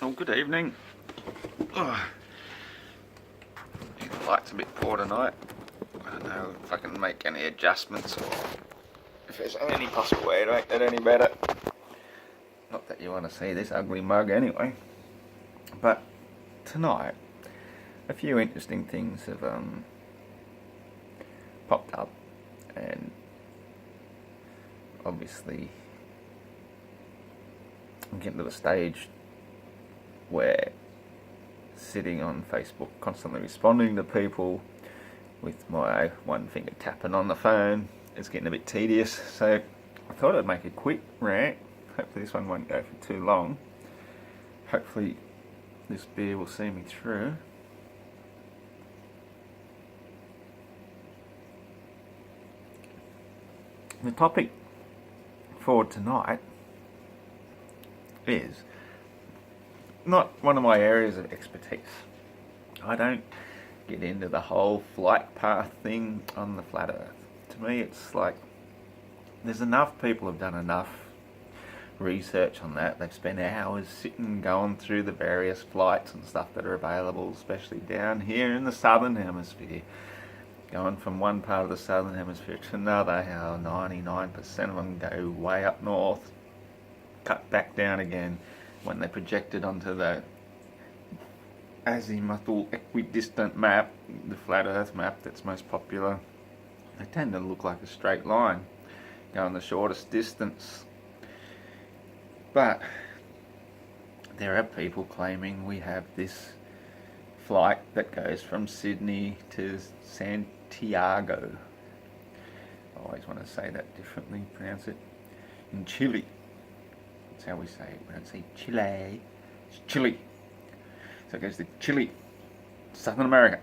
Oh, good evening. Oh, the light's a bit poor tonight. I don't know if I can make any adjustments or if there's any possible way to make that any better. Not that you want to see this ugly mug anyway. But tonight, a few interesting things have popped up, and obviously I'm getting to the stage where sitting on Facebook constantly responding to people with my one finger tapping on the phone is getting a bit tedious, so I thought I'd make a quick rant. Hopefully this one won't go for too long. Hopefully this beer will see me through. The topic for tonight is not one of my areas of expertise. I don't get into the whole flight path thing on the flat earth. To me it's like there's enough people have done enough research on that. They've spent hours sitting going through the various flights and stuff that are available, especially down here in the southern hemisphere. Going from one part of the southern hemisphere to another, how 99% of them go way up north, cut back down again when they projected onto the azimuthal equidistant map, the flat earth map that's most popular. They tend to look like a straight line, going the shortest distance. But there are people claiming we have this flight that goes from Sydney to Santiago. I always want to say that differently, pronounce it in Chile. That's how we say it. We don't say Chile, it's Chile. So it goes to Chile, Southern America,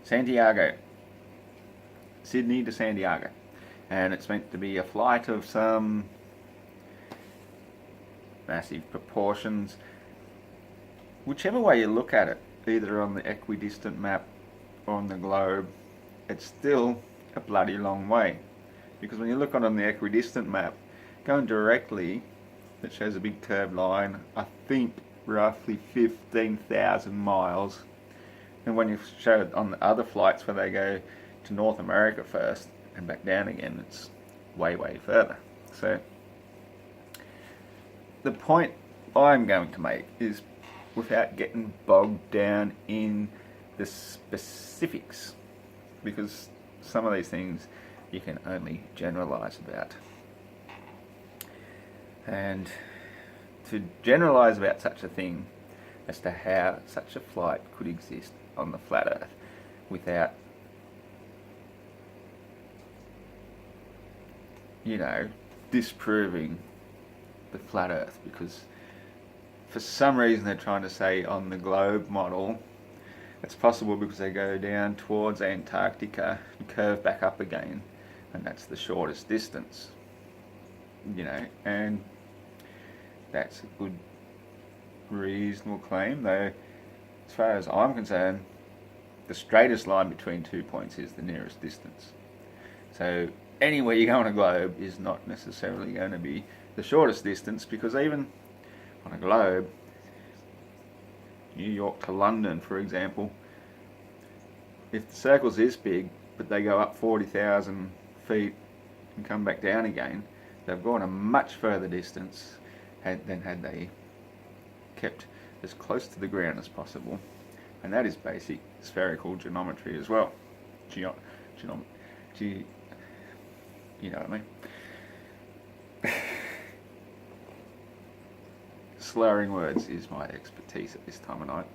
Santiago, Sydney to Santiago. And it's meant to be a flight of some massive proportions. Whichever way you look at it, either on the equidistant map or on the globe, it's still a bloody long way. Because when you look on the equidistant map, going directly, it shows a big curved line, I think roughly 15,000 miles. And when you show it on the other flights where they go to North America first and back down again, it's way, way further. So the point I'm going to make is, without getting bogged down in the specifics, because some of these things you can only generalize about. And to generalize about such a thing as to how such a flight could exist on the flat earth without, disproving the flat earth, because for some reason they're trying to say on the globe model it's possible because they go down towards Antarctica and curve back up again, and that's the shortest distance, and that's a good reasonable claim, though as far as I'm concerned the straightest line between 2 points is the nearest distance. So anywhere you go on a globe is not necessarily going to be the shortest distance, because even on a globe, New York to London for example, if the circle's this big but they go up 40,000 feet and come back down again, they've gone a much further distance than had they kept as close to the ground as possible. And that is basic spherical geometry as well. You know what I mean? Slurring words is my expertise at this time of night.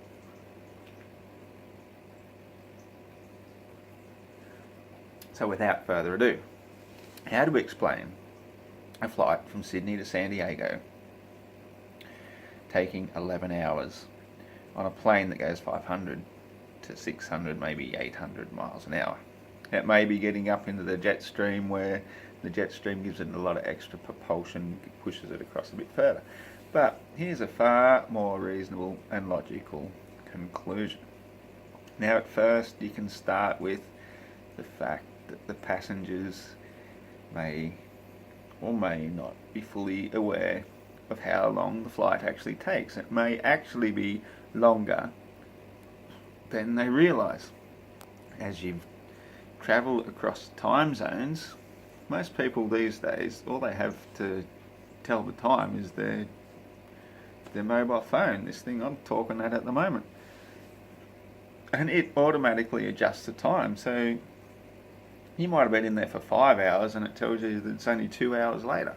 So without further ado, how do we explain a flight from Sydney to San Diego taking 11 hours on a plane that goes 500 to 600, maybe 800 miles an hour? It may be getting up into the jet stream, where the jet stream gives it a lot of extra propulsion, pushes it across a bit further. But here's a far more reasonable and logical conclusion. Now at first you can start with the fact that the passengers may or may not be fully aware of how long the flight actually takes. It may actually be longer than they realise. As you've travelled across time zones, most people these days, all they have to tell the time is their mobile phone, this thing I'm talking at the moment. And it automatically adjusts the time. So you might have been in there for 5 hours and it tells you that it's only 2 hours later.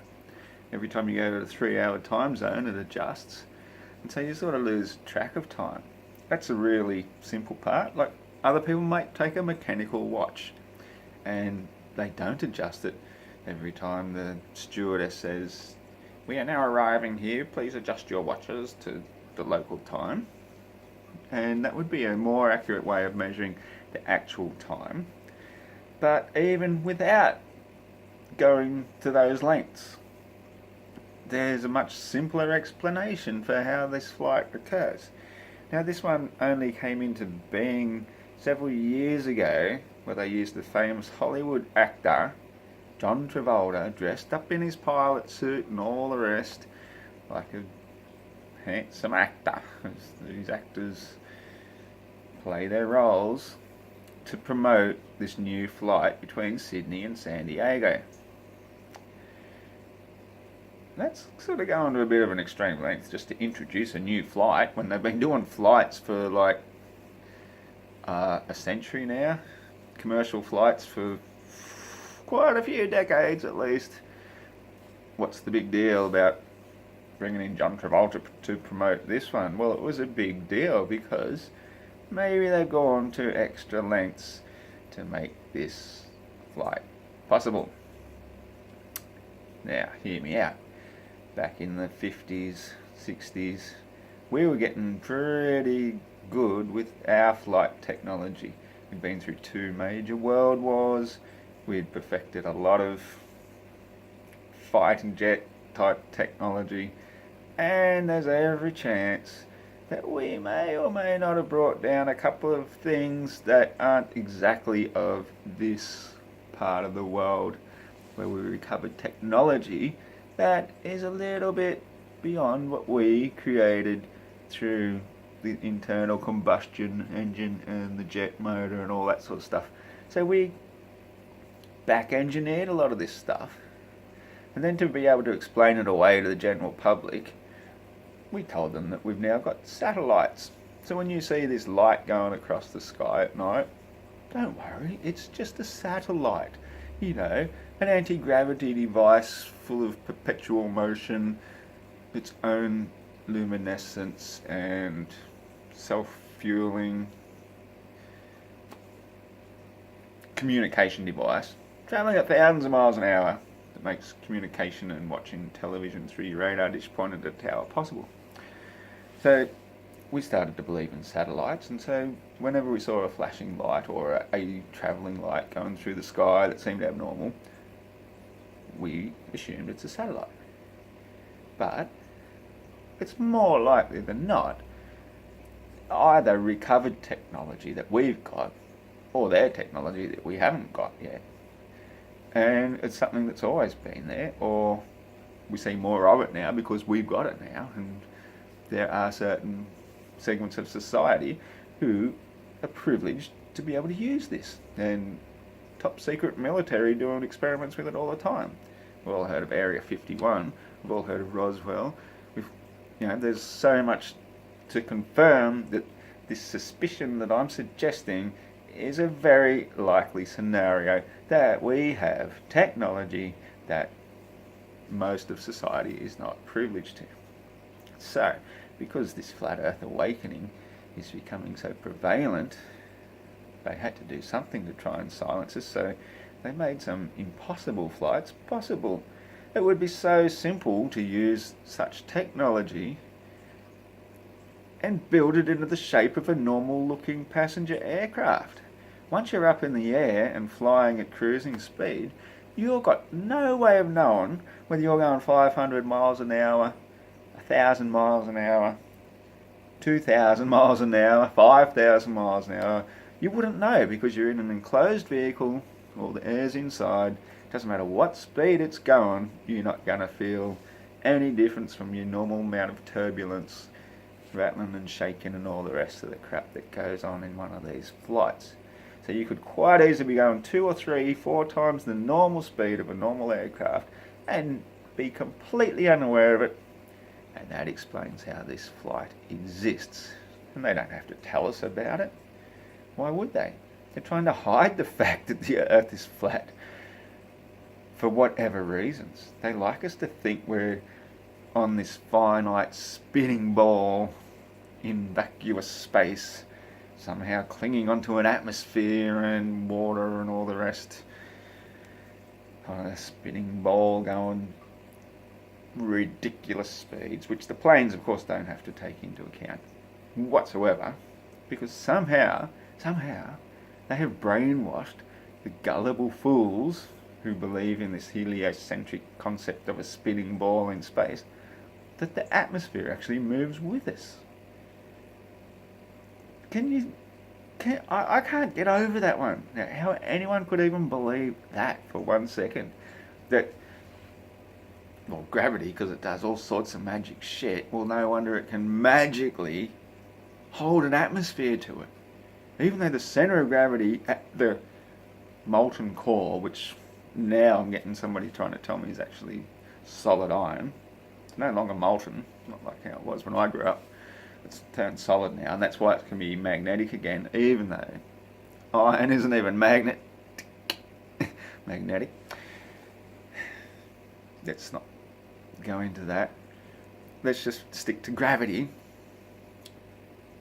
Every time you go to a 3-hour time zone, it adjusts. And so you sort of lose track of time. That's a really simple part. Like, other people might take a mechanical watch and they don't adjust it every time the stewardess says, "We are now arriving here, please adjust your watches to the local time." And that would be a more accurate way of measuring the actual time. But even without going to those lengths, there's a much simpler explanation for how this flight occurs. Now, this one only came into being several years ago, where they used the famous Hollywood actor John Travolta, dressed up in his pilot suit and all the rest, like a handsome actor. These actors play their roles to promote this new flight between Sydney and Santiago. That's sort of going to a bit of an extreme length just to introduce a new flight when they've been doing flights for like a century now. Commercial flights for quite a few decades at least. What's the big deal about bringing in John Travolta to promote this one? Well, it was a big deal because maybe they've gone to extra lengths to make this flight possible. Now, hear me out. Back in the 50s, 60s, we were getting pretty good with our flight technology. We'd been through 2 major world wars. We'd perfected a lot of fighting jet type technology, and there's every chance that we may or may not have brought down a couple of things that aren't exactly of this part of the world, where we recovered technology that is a little bit beyond what we created through the internal combustion engine and the jet motor and all that sort of stuff. So we back engineered a lot of this stuff, and then to be able to explain it away to the general public, we told them that we've now got satellites. So when you see this light going across the sky at night, don't worry, it's just a satellite. You know, an anti-gravity device full of perpetual motion, its own luminescence and self-fueling communication device, travelling at thousands of miles an hour, that makes communication and watching television through your radar dish pointed at a tower possible. So we started to believe in satellites, and so whenever we saw a flashing light or a travelling light going through the sky that seemed abnormal, we assumed it's a satellite. But it's more likely than not either recovered technology that we've got or their technology that we haven't got yet. And it's something that's always been there, or we see more of it now because we've got it now, and there are certain segments of society who are privileged to be able to use this, and top secret military doing experiments with it all the time. We've all heard of Area 51, we've all heard of Roswell. There's so much to confirm that this suspicion that I'm suggesting is a very likely scenario, that we have technology that most of society is not privileged to. So, because this flat earth awakening is becoming so prevalent, they had to do something to try and silence us, so they made some impossible flights possible. It would be so simple to use such technology and build it into the shape of a normal looking passenger aircraft. Once you're up in the air and flying at cruising speed, you've got no way of knowing whether you're going 500 miles an hour, 1,000 miles an hour, 2,000 miles an hour, 5,000 miles an hour. You wouldn't know because you're in an enclosed vehicle, all the air's inside. Doesn't matter what speed it's going, you're not going to feel any difference from your normal amount of turbulence, rattling and shaking and all the rest of the crap that goes on in one of these flights. So you could quite easily be going 2 or 3, 4 times the normal speed of a normal aircraft and be completely unaware of it. And that explains how this flight exists. And they don't have to tell us about it. Why would they? They're trying to hide the fact that the Earth is flat for whatever reasons. They like us to think we're on this finite spinning ball in vacuous space, somehow clinging onto an atmosphere and water and all the rest. On a spinning ball going ridiculous speeds, which the planes of course don't have to take into account whatsoever, because somehow they have brainwashed the gullible fools who believe in this heliocentric concept of a spinning ball in space, that the atmosphere actually moves with us. I can't get over that one. Now, how anyone could even believe that for 1 second. That, well, gravity, because it does all sorts of magic shit, well, no wonder it can magically hold an atmosphere to it. Even though the centre of gravity at the molten core, which now I'm getting somebody trying to tell me is actually solid iron, it's no longer molten, not like how it was when I grew up. It's turned solid now, and that's why it can be magnetic again, even though iron isn't even magnetic. Let's not go into that. Let's just stick to gravity.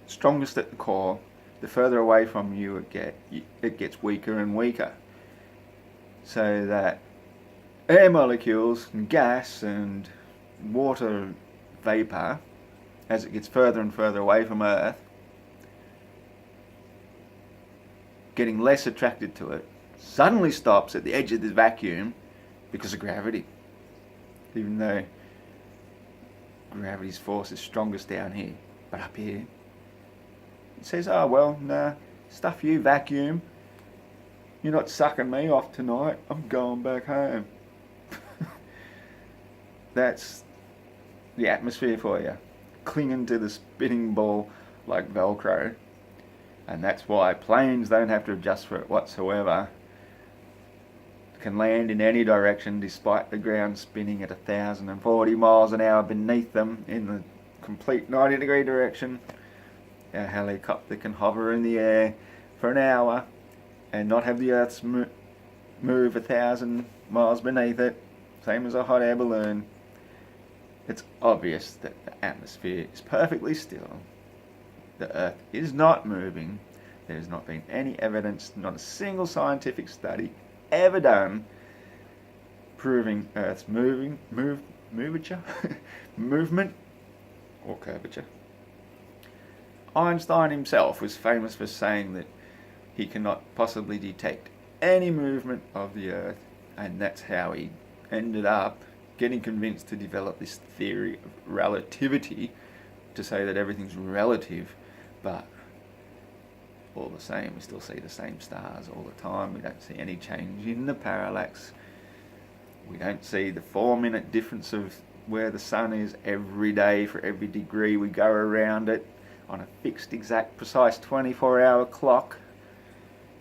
Strongest at the core. The further away from you it gets weaker and weaker. So that air molecules and gas and water vapour, as it gets further and further away from Earth, getting less attracted to it, suddenly stops at the edge of this vacuum because of gravity. Even though gravity's force is strongest down here, but up here it says, oh well, nah, stuff you, vacuum. You're not sucking me off tonight. I'm going back home. That's the atmosphere for you, clinging to the spinning ball like Velcro. And that's why planes don't have to adjust for it whatsoever. Can land in any direction despite the ground spinning at 1,040 miles an hour beneath them in the complete 90-degree direction. A helicopter can hover in the air for an hour and not have the Earth move 1,000 miles beneath it, same as a hot air balloon. It's obvious that the atmosphere is perfectly still. The Earth is not moving. There's not been any evidence, not a single scientific study ever done proving Earth's movement or curvature. Einstein himself was famous for saying that he cannot possibly detect any movement of the Earth, and that's how he ended up getting convinced to develop this theory of relativity, to say that everything's relative, but all the same, we still see the same stars all the time. We don't see any change in the parallax. We don't see the 4-minute difference of where the sun is every day for every degree we go around it on a fixed, exact, precise 24-hour clock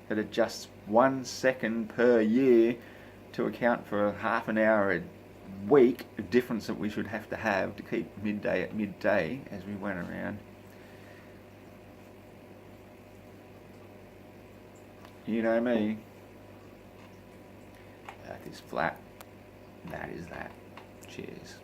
that adjusts 1 second per year to account for half an hour a week of difference that we should have to keep midday at midday as we went around. You know me. Earth is flat. That is that. Cheers.